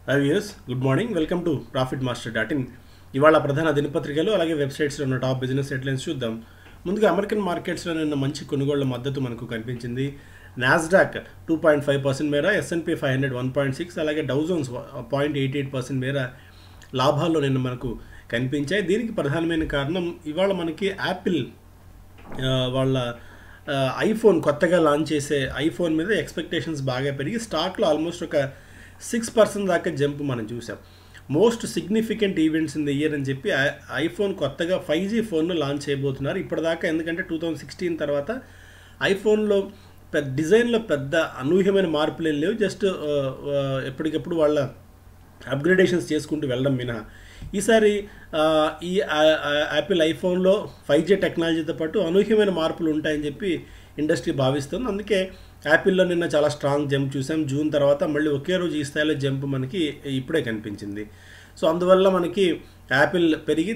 Viewers good morning, welcome to profit master dot in. ఇవాళ ప్రధాన దినపత్రికలు అలాగే వెబ్సైట్స్లో ఉన్న టాప్ బిజినెస్ హెడ్లైన్స్ చూద్దాం. ముందుగా అమెరికన్ మార్కెట్స్లో నిన్న మంచి కొనుగోళ్ల మద్దతు మనకు కనిపించింది. నాస్డాక్ 2.5% మేర, S&P 500 1.6, అలాగే డౌజోన్స్ 0.88% మేర లాభాల్లో నిన్న మనకు కనిపించాయి. దీనికి ప్రధానమైన కారణం ఇవాళ మనకి యాపిల్ వాళ్ళ ఐఫోన్ కొత్తగా లాంచ్ చేసే ఐఫోన్ మీద ఎక్స్పెక్టేషన్స్ బాగా పెరిగి స్టాక్లో ఆల్మోస్ట్ ఒక 6% దాకా జంప్ మనం చూసాం. Most significant events in the year అని చెప్పి ఐఫోన్ కొత్తగా 5G ఫోన్ను లాంచ్ చేయబోతున్నారు. ఇప్పటిదాకా ఎందుకంటే 2016 తర్వాత ఐఫోన్లో డిజైన్లో పెద్ద అనూహ్యమైన మార్పులు ఏం లేవు, జస్ట్ ఎప్పటికప్పుడు వాళ్ళ అప్గ్రేడేషన్స్ చేసుకుంటూ వెళ్ళడం మినహా. ఈసారి ఈ యాపిల్ ఐఫోన్లో 5G టెక్నాలజీతో పాటు అనూహ్యమైన మార్పులు ఉంటాయని చెప్పి ఇండస్ట్రీ భావిస్తుంది. అందుకే యాపిల్లో నిన్న చాలా స్ట్రాంగ్ జంప్ చూసాం. జూన్ తర్వాత మళ్ళీ ఒకే రోజు ఈ స్థాయిలో జంప్ మనకి ఇప్పుడే కనిపించింది. సో అందువల్ల మనకి యాపిల్ పెరిగి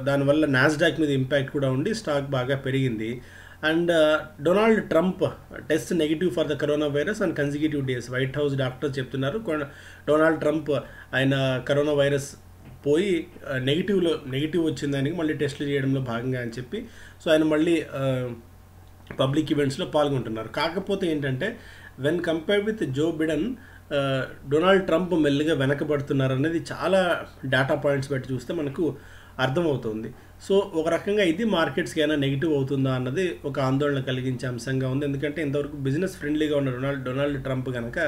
దానివల్ల నాస్డాక్ మీద ఇంపాక్ట్ కూడా ఉండి స్టాక్ బాగా పెరిగింది. And Donald Trump test negative for the corona virus and consecutive days. White house doctors చెప్తున్నారు డొనాల్డ్ ట్రంప్ ఆయన కరోనా వైరస్ పోయి నెగిటివ్ వచ్చిందానికి మళ్ళీ టెస్టులు చేయడంలో భాగంగా అని చెప్పి సో ఆయన మళ్ళీ పబ్లిక్ ఈవెంట్స్లో పాల్గొంటున్నారు. కాకపోతే ఏంటంటే when compare with Joe Biden Donald Trump మెల్లిగా వెనకబడుతున్నారు అనేది చాలా డేటా పాయింట్స్ బట్టి చూస్తే మనకు అర్థమవుతుంది. సో ఒక రకంగా ఇది మార్కెట్స్కి అయినా నెగిటివ్ అవుతుందా అన్నది ఒక ఆందోళన కలిగించే అంశంగా ఉంది. ఎందుకంటే ఇంతవరకు బిజినెస్ ఫ్రెండ్లీగా ఉన్న డొనాల్డ్ ట్రంప్ కనుక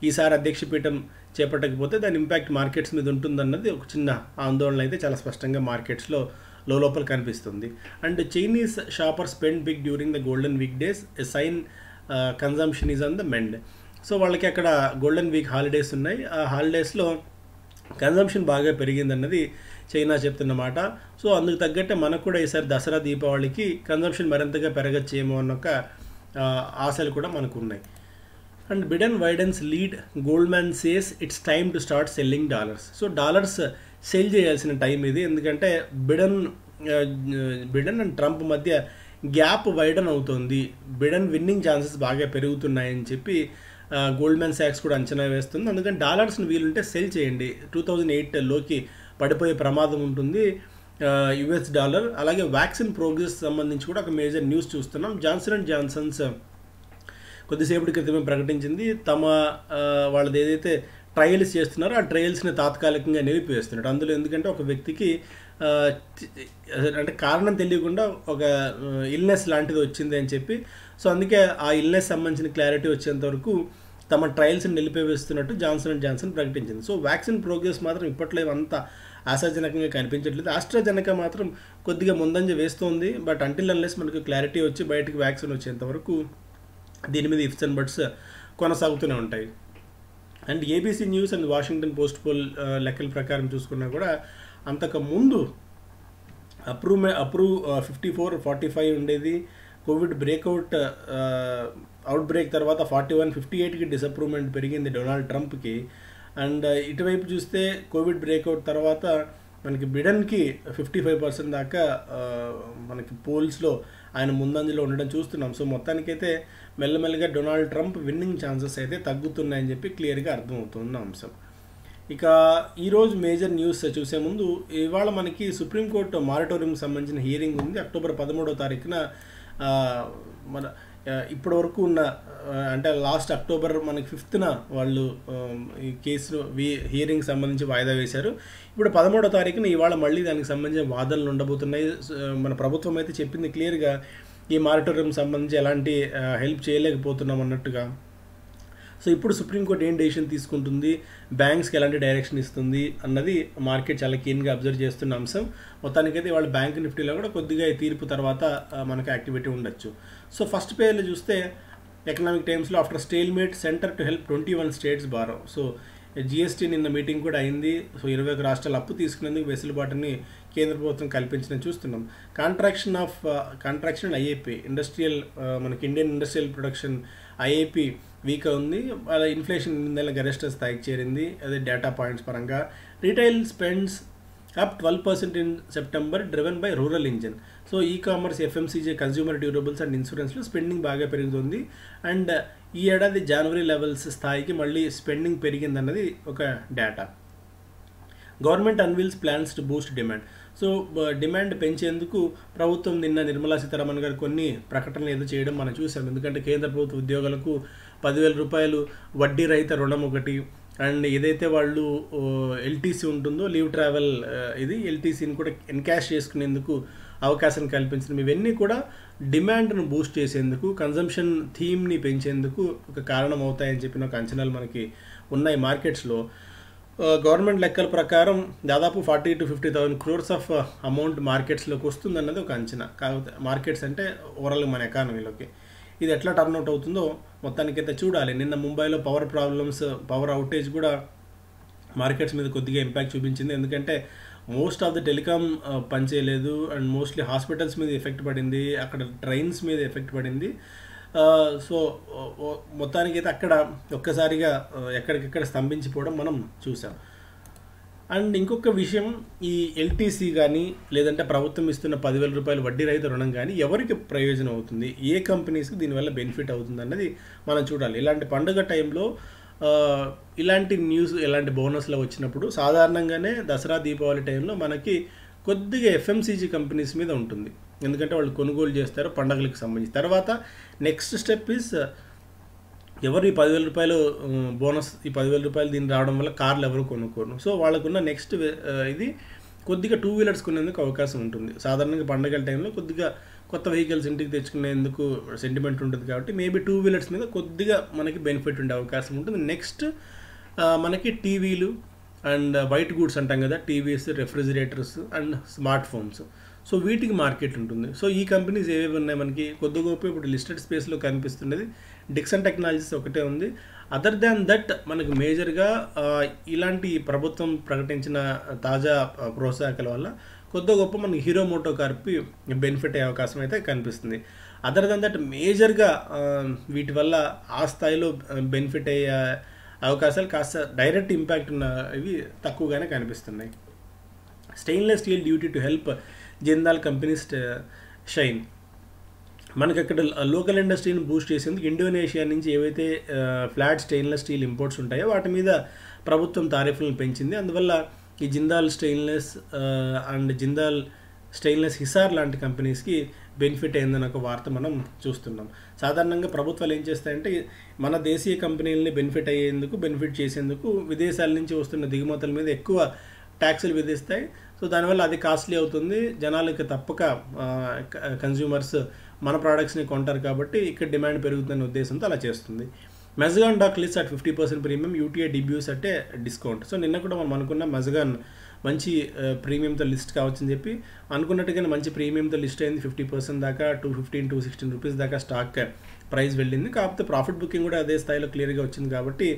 ఈసారి అధ్యక్ష పీఠం చేపట్టకపోతే దాని ఇంపాక్ట్ మార్కెట్స్ మీద ఉంటుందన్నది ఒక చిన్న ఆందోళన అయితే చాలా స్పష్టంగా మార్కెట్స్లో లోపల కనిపిస్తుంది. And Chinese shopper spend big during the golden week days, a sign consumption is on the mend. So వాళ్ళకి అక్కడ గోల్డెన్ వీక్ హాలిడేస్ ఉన్నాయి. ఆ హాలిడేస్లో కన్జంప్షన్ బాగా పెరిగిందన్నది చైనా చెప్తున్నమాట. సో అందుకు తగ్గట్టే మనకు కూడా ఈసారి దసరా దీపావళికి కన్జంప్షన్ మరింతగా పెరగచ్చేమో అన్న ఒక ఆశలు కూడా మనకు ఉన్నాయి. And Biden widens lead, Goldman says it's time to start selling dollars. So dollars sell చేయాల్సిన టైం ఇది, ఎందుకంటే బిడెన్ అండ్ ట్రంప్ మధ్య గ్యాప్ వైడన్ అవుతుంది. బిడెన్ విన్నింగ్ ఛాన్సెస్ బాగా పెరుగుతున్నాయని చెప్పి గోల్డ్మ్యాన్ సాక్స్ కూడా అంచనా వేస్తుంది. అందుకని డాలర్స్ని వీలుంటే సెల్ చేయండి. 2008లోకి పడిపోయే ప్రమాదం ఉంటుంది యుఎస్ డాలర్. అలాగే వ్యాక్సిన్ ప్రోగ్రెస్ సంబంధించి కూడా ఒక మేజర్ న్యూస్ చూస్తున్నాం. జాన్సన్ అండ్ జాన్సన్స్ కొద్దిసేపటి క్రితమే ప్రకటించింది వాళ్ళది ఏదైతే ట్రయల్స్ చేస్తున్నారో ఆ ట్రయల్స్ని తాత్కాలికంగా నిలిపివేస్తున్నారు. అందులో ఎందుకంటే ఒక వ్యక్తికి అంటే కారణం తెలియకుండా ఒక ఇల్నెస్ లాంటిది వచ్చింది అని చెప్పి సో అందుకే ఆ ఇల్నెస్ సంబంధించిన క్లారిటీ వచ్చేంత వరకు తమ ట్రయల్స్ని నిలిపివేస్తున్నట్టు జాన్సన్ అండ్ జాన్సన్ ప్రకటించింది. సో వ్యాక్సిన్ ప్రోగ్రెస్ మాత్రం ఇప్పట్లో అంత ఆశాజనకంగా కనిపించట్లేదు. ఆస్ట్రాజెనకా మాత్రం కొద్దిగా ముందంజ వేస్తోంది. బట్ అంటిల్ అన్లెస్ మనకు క్లారిటీ వచ్చి బయటకు వ్యాక్సిన్ వచ్చేంత వరకు దీని మీద ఇఫ్స్ అండ్ బట్స్ కొనసాగుతూనే ఉంటాయి. And ABC news and Washington post poll లెక్కల ప్రకారం చూసుకున్నా కూడా అంతకు ముందు అప్రూవ్ 54-45 ఉండేది. కోవిడ్ అవుట్ బ్రేక్ తర్వాత 41-58కి డిసప్రూవ్మెంట్ పెరిగింది డొనాల్డ్ ట్రంప్కి. అండ్ ఇటువైపు చూస్తే కోవిడ్ బ్రేక్అవుట్ తర్వాత మనకి బిడెన్కి 55% దాకా మనకి పోల్స్లో ఆయన ముందంజలో ఉండడం చూస్తున్నాం. సో మొత్తానికైతే మెల్లమెల్లగా డొనాల్డ్ ట్రంప్ విన్నింగ్ ఛాన్సెస్ అయితే తగ్గుతున్నాయని చెప్పి క్లియర్గా అర్థమవుతున్న అంశం. ఇక ఈరోజు మేజర్ న్యూస్ చూసే ముందు ఇవాళ మనకి సుప్రీంకోర్టు మారటోరియం సంబంధించిన హియరింగ్ ఉంది. అక్టోబర్ 13వ తారీఖున మన ఇప్పటి వరకు ఉన్న అంటే లాస్ట్ అక్టోబర్ మనకి 5th వాళ్ళు ఈ కేసును హియరింగ్ సంబంధించి వాయిదా వేశారు. ఇప్పుడు 13వ తారీఖున ఇవాళ మళ్ళీ దానికి సంబంధించిన వాదనలు ఉండబోతున్నాయి. మన ప్రభుత్వం అయితే చెప్పింది క్లియర్గా ఈ మారటోరియం సంబంధించి ఎలాంటి హెల్ప్ చేయలేకపోతున్నాం అన్నట్టుగా. సో ఇప్పుడు సుప్రీంకోర్టు ఏం డెసిషన్ తీసుకుంటుంది, బ్యాంక్స్కి ఎలాంటి డైరెక్షన్ ఇస్తుంది అన్నది మార్కెట్ చాలా కీన్గా అబ్జర్వ్ చేస్తున్న అంశం. మొత్తానికైతే వాళ్ళ బ్యాంక్ నిఫ్టీలో కూడా కొద్దిగా ఈ తీర్పు తర్వాత మనకు యాక్టివిటీ ఉండొచ్చు. సో ఫస్ట్ పేజ్లో చూస్తే ఎకనామిక్ టైమ్స్లో after stalemate centre to help 21 states borrow. So GST నిన్న మీటింగ్ కూడా అయింది. సో 21 రాష్ట్రాలు అప్పు తీసుకునేందుకు వెసులుబాటుని కేంద్ర ప్రభుత్వం కల్పించడం చూస్తున్నాం. కాంట్రాక్షన్ ఐఏపీ ఇండస్ట్రియల్ మనకి Indian industrial production IAP week ఉంది. అలా ఇన్ఫ్లేషన్ నెల గరిష్ట స్థాయికి చేరింది. అదే డేటా పాయింట్స్ పరంగా retail spends up 12% in September driven by rural engine. So e commerce, FMCG, consumer durables and ఇన్సూరెన్స్లో స్పెండింగ్ బాగా పెరుగుతుంది. అండ్ ఈ ఏడాది జనవరి లెవెల్స్ స్థాయికి మళ్ళీ స్పెండింగ్ పెరిగిందన్నది ఒక data. Government unveils plans to Boost demand. So demand పెంచేందుకు ప్రభుత్వం నిన్న నిర్మలా సీతారామన్ గారు కొన్ని ప్రకటనలు ఏదో చేయడం మనం చూసాం. ఎందుకంటే కేంద్ర ప్రభుత్వ ఉద్యోగులకు 10,000 రూపాయలు వడ్డీ రహిత రుణం ఒకటి, అండ్ ఏదైతే వాళ్ళు ఎల్టీసీ ఉంటుందో లీవ్ ట్రావెల్ ఇది ఎల్టీసీని కూడా ఎన్కాష్ చేసుకునేందుకు అవకాశం కల్పించడం, ఇవన్నీ కూడా డిమాండ్ను బూస్ట్ చేసేందుకు, కన్జంప్షన్ థీమ్ని పెంచేందుకు ఒక కారణం అవుతాయని చెప్పిన ఒక అంచనాలు మనకి ఉన్నాయి మార్కెట్స్లో. గవర్నమెంట్ లెక్కల ప్రకారం దాదాపు 40,000 to 50,000 crores ఆఫ్ అమౌంట్ మార్కెట్స్లోకి వస్తుందన్నది ఒక అంచనా. కాకపోతే మార్కెట్స్ అంటే ఓవరాల్గా మన ఎకానమీలోకి ఇది ఎట్లా టర్న్అవుట్ అవుతుందో మొత్తానికైతే చూడాలి. నిన్న ముంబైలో పవర్ అవుటేజ్ కూడా మార్కెట్స్ మీద కొద్దిగా ఇంపాక్ట్ చూపించింది. ఎందుకంటే మోస్ట్ ఆఫ్ ద టెలికామ్ పనిచేయలేదు, అండ్ మోస్ట్లీ హాస్పిటల్స్ మీద ఎఫెక్ట్ పడింది, అక్కడ ట్రైన్స్ మీద ఎఫెక్ట్ పడింది. సో మొత్తానికైతే అక్కడ ఒక్కసారిగా ఎక్కడికెక్కడ స్తంభించిపోవడం మనం చూసాం. అండ్ ఇంకొక విషయం, ఈ ఎల్టీసీ కానీ లేదంటే ప్రభుత్వం ఇస్తున్న 10,000 రూపాయలు వడ్డీ రహిత రుణం కానీ ఎవరికి ప్రయోజనం అవుతుంది, ఏ కంపెనీస్కి దీనివల్ల బెనిఫిట్ అవుతుంది అన్నది మనం చూడాలి. ఇలాంటి పండుగ టైంలో ఇలాంటి న్యూస్, ఇలాంటి బోనస్లు వచ్చినప్పుడు సాధారణంగానే దసరా దీపావళి టైంలో మనకి కొద్దిగా ఎఫ్ఎంసీజీ కంపెనీస్ మీద ఉంటుంది. ఎందుకంటే వాళ్ళు కొనుగోలు చేస్తారు పండుగలకు సంబంధించి. తర్వాత నెక్స్ట్ స్టెప్ ఈస్ ఎవరు ఈ 10,000 రూపాయలు బోనస్, ఈ 10,000 రూపాయలు దీన్ని రావడం వల్ల కార్లు ఎవరు కొనుక్కోరు. సో వాళ్ళకున్న నెక్స్ట్ ఇది కొద్దిగా 2 వీలర్స్ కొనేందుకు అవకాశం ఉంటుంది. సాధారణంగా పండుగల టైంలో కొద్దిగా కొత్త వెహికల్స్ ఇంటికి తెచ్చుకునేందుకు సెంటిమెంట్ ఉంటుంది కాబట్టి మేబీ 2 వీలర్స్ మీద కొద్దిగా మనకి బెనిఫిట్ ఉండే అవకాశం ఉంటుంది. నెక్స్ట్ మనకి టీవీలు అండ్ వైట్ గూడ్స్ అంటాం కదా, TVs, refrigerators and smart phones. So వీటికి మార్కెట్ ఉంటుంది. సో ఈ కంపెనీస్ ఏవేవి ఉన్నాయి మనకి కొద్ది గొప్ప ఇప్పుడు లిస్టెడ్ స్పేస్లో కనిపిస్తున్నది డిక్సన్ టెక్నాలజీస్ ఒకటే ఉంది. అదర్ దాన్ దట్ మనకు మేజర్గా ఇలాంటి ప్రభుత్వం ప్రకటించిన తాజా ప్రోత్సాహకాల వల్ల కొద్ది గొప్ప మనకి హీరో మోటో కార్పి బెనిఫిట్ అయ్యే అవకాశం అయితే కనిపిస్తుంది. అదర్ దాన్ దట్ మేజర్గా వీటి వల్ల ఆ స్థాయిలో బెనిఫిట్ అయ్యే అవకాశాలు కాస్త డైరెక్ట్ ఇంపాక్ట్ ఉన్నవి తక్కువగానే కనిపిస్తున్నాయి. Stainless steel duty to help Jindal companies shine. మనకి అక్కడ లోకల్ ఇండస్ట్రీని బూస్ట్ చేసేందుకు ఇండోనేషియా నుంచి ఏవైతే ఫ్లాట్ స్టెయిన్లెస్ స్టీల్ ఇంపోర్ట్స్ ఉంటాయో వాటి మీద ప్రభుత్వం టారిఫ్లను పెంచింది. అందువల్ల ఈ Jindal stainless and Jindal stainless Hisar లాంటి కంపెనీస్కి బెనిఫిట్ అయిందని ఒక వార్త మనం చూస్తున్నాం. సాధారణంగా ప్రభుత్వాలు ఏం చేస్తాయంటే మన దేశీయ కంపెనీలని బెనిఫిట్ చేసేందుకు విదేశాల నుంచి వస్తున్న దిగుమతుల మీద ఎక్కువ ట్యాక్సులు విధిస్తాయి. సో దానివల్ల అది కాస్ట్లీ అవుతుంది, జనాలకి తప్పక కన్జ్యూమర్స్ మన ప్రోడక్ట్స్ని కొంటారు కాబట్టి ఇక్కడ డిమాండ్ పెరుగుతుందనే ఉద్దేశంతో అలా చేస్తుంది. Mazagon Dock list at 50% premium, UTI debuts అంటే డిస్కౌంట్. సో నిన్న కూడా మనం అనుకున్న మెజగాన్ మంచి ప్రీమియంతో లిస్ట్ కావచ్చని చెప్పి అనుకున్నట్టుగానే మంచి ప్రీమియంతో లిస్ట్ అయింది. 50% దాకా 216 రూపీస్ దాకా స్టాక్ ప్రైస్ వెళ్ళింది. కాకపోతే ప్రాఫిట్ బుకింగ్ కూడా అదే స్థాయిలో క్లియర్గా వచ్చింది కాబట్టి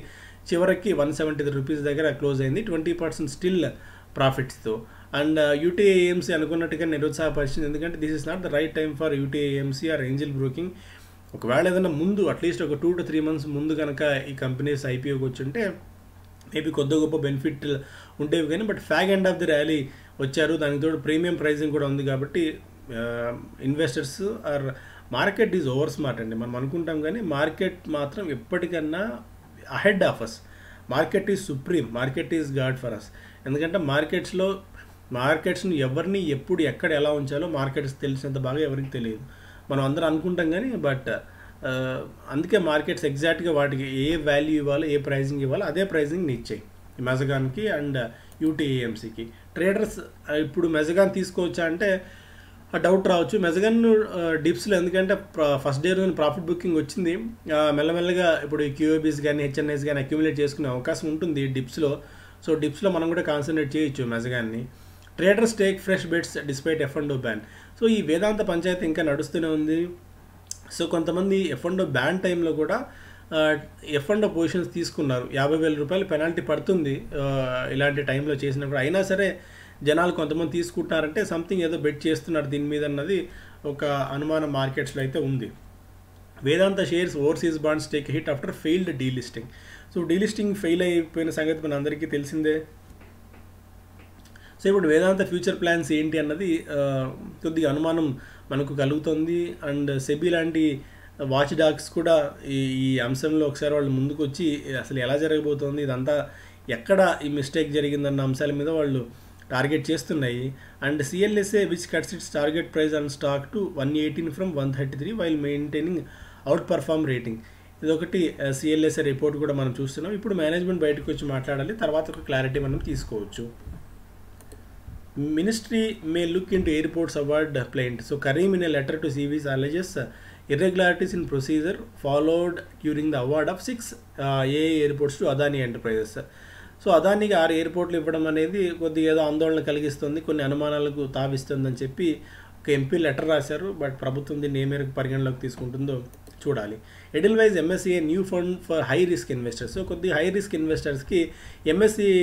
చివరికి 173 రూపీస్ దగ్గర క్లోజ్ అయింది, 20% స్టిల్ ప్రాఫిట్స్తో. అండ్ యూటీఐఏఎంసీ అనుకున్నట్టుగా నిరుత్సాహపరిచింది. ఎందుకంటే this is not the right time for UTI AMC or Angel broking. ఒకవేళ ఏదైనా ముందు అట్లీస్ట్ ఒక 2 to 3 months ముందు కనుక ఈ కంపెనీస్ ఐపీఓకి వచ్చుంటే మేబీ కొద్ది గొప్ప బెనిఫిట్ ఉండేవి కానీ, but fag end of the rally వచ్చారు. దానికి తోడు ప్రీమియం ప్రైజింగ్ కూడా ఉంది కాబట్టి investors or market is over smart అండి. మనం అనుకుంటాం కానీ మార్కెట్ మాత్రం ఎప్పటికన్నా ahead of us. Market is supreme, market is god for us. ఎందుకంటే మార్కెట్స్ని ఎవరిని ఎప్పుడు ఎక్కడ ఎలా ఉంచాలో మార్కెట్స్ తెలిసినంత బాగా ఎవరికి తెలియదు. మనం అందరం అనుకుంటాం కానీ బట్ అందుకే మార్కెట్స్ ఎగ్జాక్ట్గా వాటికి ఏ వాల్యూ ఇవ్వాలో, ఏ ప్రైజింగ్ ఇవ్వాలో అదే ప్రైజింగ్ని ఇచ్చాయి మెజగాన్కి అండ్ యూటీఏఎంసీకి. ట్రేడర్స్ ఇప్పుడు మెజగాన్ తీసుకోవచ్చా అంటే డౌట్ రావచ్చు. మెజగాన్ డిప్స్లో ఎందుకంటే ఫస్ట్ డే రోజున ప్రాఫిట్ బుకింగ్ వచ్చింది, మెల్లమెల్లగా ఇప్పుడు క్యూఏబీస్ కానీ హెచ్ఎన్ఐస్ కానీ అక్యుములేట్ చేసుకునే అవకాశం ఉంటుంది డిప్స్లో. సో డిప్స్లో మనం కూడా కాన్సన్ట్రేట్ చేయొచ్చు మెజగాన్ని. Traders take fresh bets despite F&O ban. So ఈ వేదాంత పంచాయతీ ఇంకా నడుస్తూనే ఉంది. సో కొంతమంది F&O బ్యాన్ టైంలో కూడా F&O పొజిషన్స్ తీసుకున్నారు. 50,000 రూపాయలు పెనాల్టీ పడుతుంది ఇలాంటి టైంలో చేసినప్పుడు. అయినా సరే జనాలు కొంతమంది తీసుకుంటున్నారంటే సంథింగ్ ఏదో బెట్ చేస్తున్నారు దీని మీద అన్నది ఒక అనుమానం మార్కెట్స్లో అయితే ఉంది. Vedanta shares overseas bonds take hit after failed delisting. So delisting fail అయిపోయిన సంగతి మన అందరికీ తెలిసిందే. సో ఇప్పుడు వేదాంత ఫ్యూచర్ ప్లాన్స్ ఏంటి అన్నది కొద్దిగా అనుమానం మనకు కలుగుతుంది. అండ్ సెబీ లాంటి వాచ్ డాగ్స్ కూడా ఈ ఈ అంశంలో ఒకసారి వాళ్ళు ముందుకు వచ్చి అసలు ఎలా జరగబోతోంది, ఇదంతా ఎక్కడ ఈ మిస్టేక్ జరిగిందన్న అంశాల మీద వాళ్ళు టార్గెట్ చేస్తున్నాయి. And CLSA which cuts it's target price on stock to 118 from 133 while maintaining out perform rating. ఇదొకటి సిఎల్ఎస్ఏ రిపోర్ట్ కూడా మనం చూస్తున్నాం. ఇప్పుడు మేనేజ్మెంట్ బయటకు వచ్చి మాట్లాడాలి, తర్వాత ఒక క్లారిటీ మనం తీసుకోవచ్చు. Ministry may look into airports award plaint. So Karim in a letter to CVs alleges irregularities in procedure followed during the award of 6 AA airports to Adani Enterprises. So అదానికి 6 ఎయిర్పోర్ట్లు ఇవ్వడం అనేది కొద్దిగా ఏదో ఆందోళన కలిగిస్తుంది, కొన్ని అనుమానాలకు తావిస్తుందని చెప్పి ఒక ఎంపీ లెటర్ రాశారు. బట్ ప్రభుత్వం దీన్ని ఏ మేరకు పరిగణలోకి తీసుకుంటుందో చూడాలి. Edelweiss MSCI new fund for high risk investors. So కొద్దిగా హై రిస్క్ ఇన్వెస్టర్స్కి ఎంఎస్సిఐ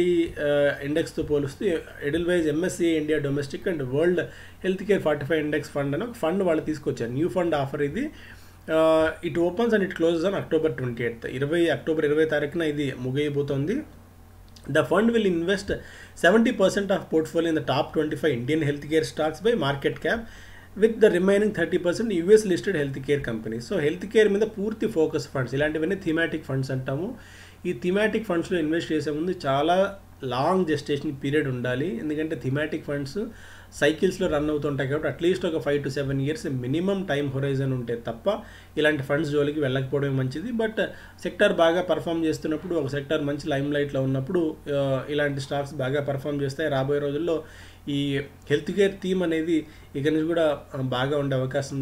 ఇండెక్స్తో పోలుస్తూ Edelweiss MSCI India domestic and world health care 45 index fund అని ఒక ఫండ్ వాళ్ళు తీసుకొచ్చారు. న్యూ ఫండ్ ఆఫర్ ఇది. It opens and it closes on October 28. October 20 తారీఖున ఇది ముగియబోతోంది. The fund will invest 70% of portfolio in the top 25 Indian healthcare stocks by market cap, with the remaining 30% US listed healthcare companies. So health care మీద పూర్తి focus funds, ఇలాంటివన్నీ thematic funds అంటాము. ఈ thematic ఫండ్స్లో invest చేసే ముందు చాలా long gestation period ఉండాలి. ఎందుకంటే థీమాటిక్ ఫండ్స్ సైకిల్స్లో రన్ అవుతుంటాయి కాబట్టి అట్లీస్ట్ ఒక 5 to 7 years minimum time horizon ఉంటే తప్ప ఇలాంటి ఫండ్స్ జోలికి వెళ్ళకపోవడమే మంచిది. బట్ సెక్టర్ బాగా పర్ఫామ్ చేస్తున్నప్పుడు, ఒక సెక్టర్ మంచి లైమ్ లైట్లో ఉన్నప్పుడు ఇలాంటి స్టాక్స్ బాగా పర్ఫామ్ చేస్తాయి. రాబోయే రోజుల్లో ఈ హెల్త్ కేర్ థీమ్ అనేది ఇక నుంచి కూడా బాగా ఉండే అవకాశం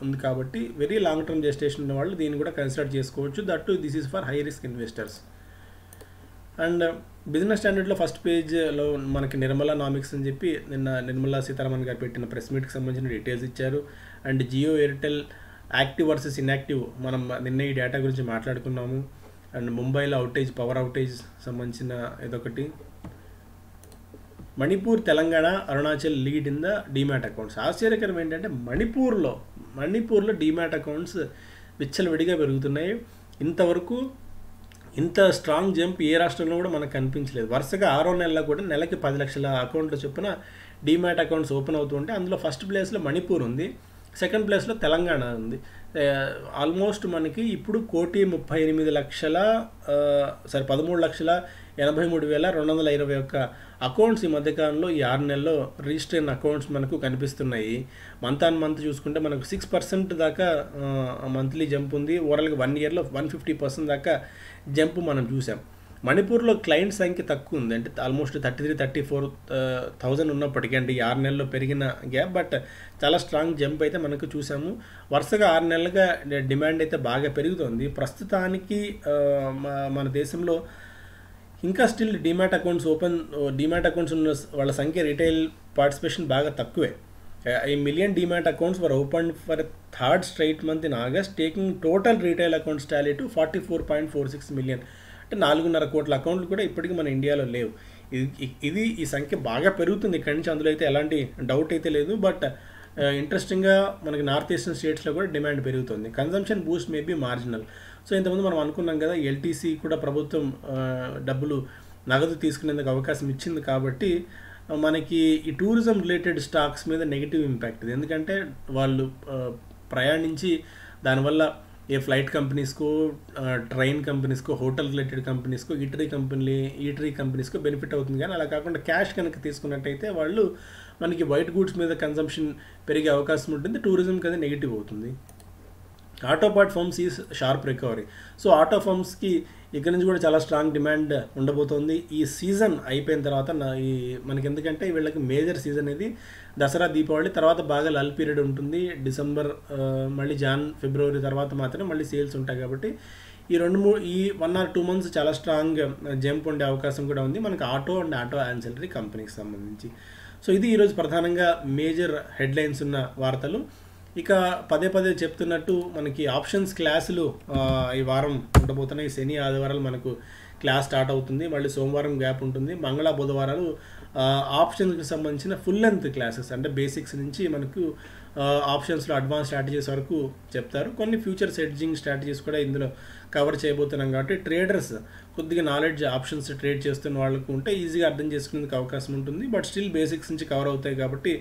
ఉంది కాబట్టి వెరీ లాంగ్ టర్మ్ జెస్టేషన్ ఉన్న వాళ్ళు దీన్ని కూడా కన్సిడర్ చేసుకోవచ్చు. That to this is for high risk investors. And business స్టాండర్డ్లో ఫస్ట్ పేజ్లో మనకి నిర్మలా నామిక్స్ అని చెప్పి నిన్న నిర్మలా సీతారామన్ గారు పెట్టిన ప్రెస్ మీట్కి సంబంధించిన డీటెయిల్స్ ఇచ్చారు. And Jio Airtel active versus inactive, మనం నిన్న ఈ డేటా గురించి మాట్లాడుకున్నాము. అండ్ ముంబైలో అవుటేజ్, పవర్ అవుటేజ్ సంబంధించిన ఇదొకటి. Manipur, Telangana, Arunachal lead in the demat accounts. ఆశ్చర్యకరం ఏంటంటే మణిపూర్లో డీమ్యాట్ అకౌంట్స్ విచ్చలవిడిగా పెరుగుతున్నాయి. ఇంతవరకు ఇంత స్ట్రాంగ్ జంప్ ఏ రాష్ట్రంలో కూడా మనకు కనిపించలేదు. వరుసగా 6వ నెలలో కూడా నెలకి 10 లక్షల అకౌంట్లు చొప్పున డీమ్యాట్ అకౌంట్స్ ఓపెన్ అవుతుంటే అందులో ఫస్ట్ ప్లేస్లో మణిపూర్ ఉంది, సెకండ్ ప్లేస్లో తెలంగాణ ఉంది. ఆల్మోస్ట్ మనకి ఇప్పుడు 13,83,223,221 అకౌంట్స్ ఈ మధ్యకాలంలో ఈ 6 నెలల్లో రిజిస్టర్ అయిన అకౌంట్స్ మనకు కనిపిస్తున్నాయి. మంత్ ఆన్ మంత్ చూసుకుంటే మనకు 6% దాకా మంత్లీ జంప్ ఉంది. ఓవరాల్గా 1 yearలో 150% దాకా జంప్ మనం చూసాం. మణిపూర్లో క్లయింట్ సంఖ్య తక్కువ ఉంది, అంటే ఆల్మోస్ట్ 33,000-34,000 ఉన్నప్పటికీ, అంటే ఈ 6 నెలల్లో పెరిగిన గ్యాప్, బట్ చాలా స్ట్రాంగ్ జంప్ అయితే మనకు చూసాము. వరుసగా 6 నెలలుగా డిమాండ్ అయితే బాగా పెరుగుతుంది. ప్రస్తుతానికి మన దేశంలో ఇంకా స్టిల్ డీమ్యాట్ అకౌంట్స్ ఉన్న వాళ్ళ సంఖ్య, రిటైల్ పార్టిసిపేషన్ బాగా తక్కువే. A million demat accounts were opened for a third straight month in August, taking total retail accounts tally to 44.46 million. అంటే 4.5 కోట్ల అకౌంట్లు కూడా ఇప్పటికీ మన ఇండియాలో లేవు. ఇది ఈ సంఖ్య బాగా పెరుగుతుంది ఇక్కడి నుంచి, అందులో అయితే ఎలాంటి డౌట్ అయితే లేదు. బట్ ఇంట్రెస్టింగ్గా మనకి నార్త్ ఈస్టర్న్ స్టేట్స్లో కూడా డిమాండ్ పెరుగుతుంది. Consumption boost may be marginal. So ఇంతకుముందు మనం అనుకున్నాం కదా, ఎల్టీసీ కూడా ప్రభుత్వం డబ్బులు నగదు తీసుకునేందుకు అవకాశం ఇచ్చింది కాబట్టి మనకి ఈ టూరిజం రిలేటెడ్ స్టాక్స్ మీద నెగిటివ్ ఇంపాక్ట్ ఇది. ఎందుకంటే వాళ్ళు ప్రయాణించి దానివల్ల ఏ ఫ్లైట్ కంపెనీస్కో, ట్రైన్ కంపెనీస్కో, హోటల్ రిలేటెడ్ కంపెనీస్కో, ఈటరీ కంపెనీస్కో బెనిఫిట్ అవుతుంది. కానీ అలా కాకుండా క్యాష్ కనుక తీసుకున్నట్టయితే వాళ్ళు మనకి వైట్ గూడ్స్ మీద కన్సంప్షన్ పెరిగే అవకాశం ఉంటుంది, టూరిజంకి అది నెగిటివ్ అవుతుంది. Auto part firms is sharp recovery. So auto ఫర్మ్స్కి ఇక్కడ నుంచి కూడా చాలా స్ట్రాంగ్ డిమాండ్ ఉండబోతోంది ఈ సీజన్ అయిపోయిన తర్వాత. మనకి ఎందుకంటే వీళ్ళకి మేజర్ సీజన్ ఇది దసరా, దీపావళి తర్వాత బాగా లల్ పీరియడ్ ఉంటుంది. డిసెంబర్, మళ్ళీ ఫిబ్రవరి తర్వాత మాత్రమే మళ్ళీ సేల్స్ ఉంటాయి. కాబట్టి ఈ 1 or 2 months చాలా స్ట్రాంగ్ జంప్ ఉండే అవకాశం కూడా ఉంది మనకి ఆటో అండ్ ఆటో యాన్సిలరీ కంపెనీకి సంబంధించి. సో ఇది ఈరోజు ప్రధానంగా మేజర్ హెడ్లైన్స్ ఉన్న వార్తలు. ఇక పదే చెప్తున్నట్టు మనకి ఆప్షన్స్ క్లాసులు ఈ వారం ఉండబోతున్నాయి. శని ఆదివారాలు మనకు క్లాస్ స్టార్ట్ అవుతుంది, మళ్ళీ సోమవారం గ్యాప్ ఉంటుంది. మంగళ బుధవారాలు ఆప్షన్స్కి సంబంధించిన ఫుల్ లెంత్ క్లాసెస్, అంటే బేసిక్స్ నుంచి మనకు ఆప్షన్స్లో అడ్వాన్స్ స్ట్రాటజీస్ వరకు చెప్తారు. కొన్ని ఫ్యూచర్స్ హెడ్జింగ్ స్ట్రాటజీస్ కూడా ఇందులో కవర్ చేయబోతున్నాం. కాబట్టి ట్రేడర్స్ కొద్దిగా నాలెడ్జ్ ఆప్షన్స్ ట్రేడ్ చేస్తున్న వాళ్ళకు ఉంటే ఈజీగా అర్థం చేసుకునేందుకు అవకాశం ఉంటుంది. బట్ స్టిల్ బేసిక్స్ నుంచి కవర్ అవుతాయి కాబట్టి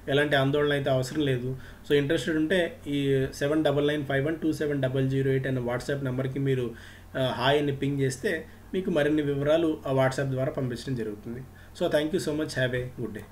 ఎలాంటి ఆందోళన అయితే అవసరం లేదు. సో ఇంట్రెస్టెడ్ ఉంటే ఈ 7995127008 అనే వాట్సాప్ నెంబర్కి మీరు హాయ్ అని పింగ్ చేస్తే మీకు మరిన్ని వివరాలు ఆ వాట్సాప్ ద్వారా పంపించడం జరుగుతుంది. So thank you so much. Have a good day.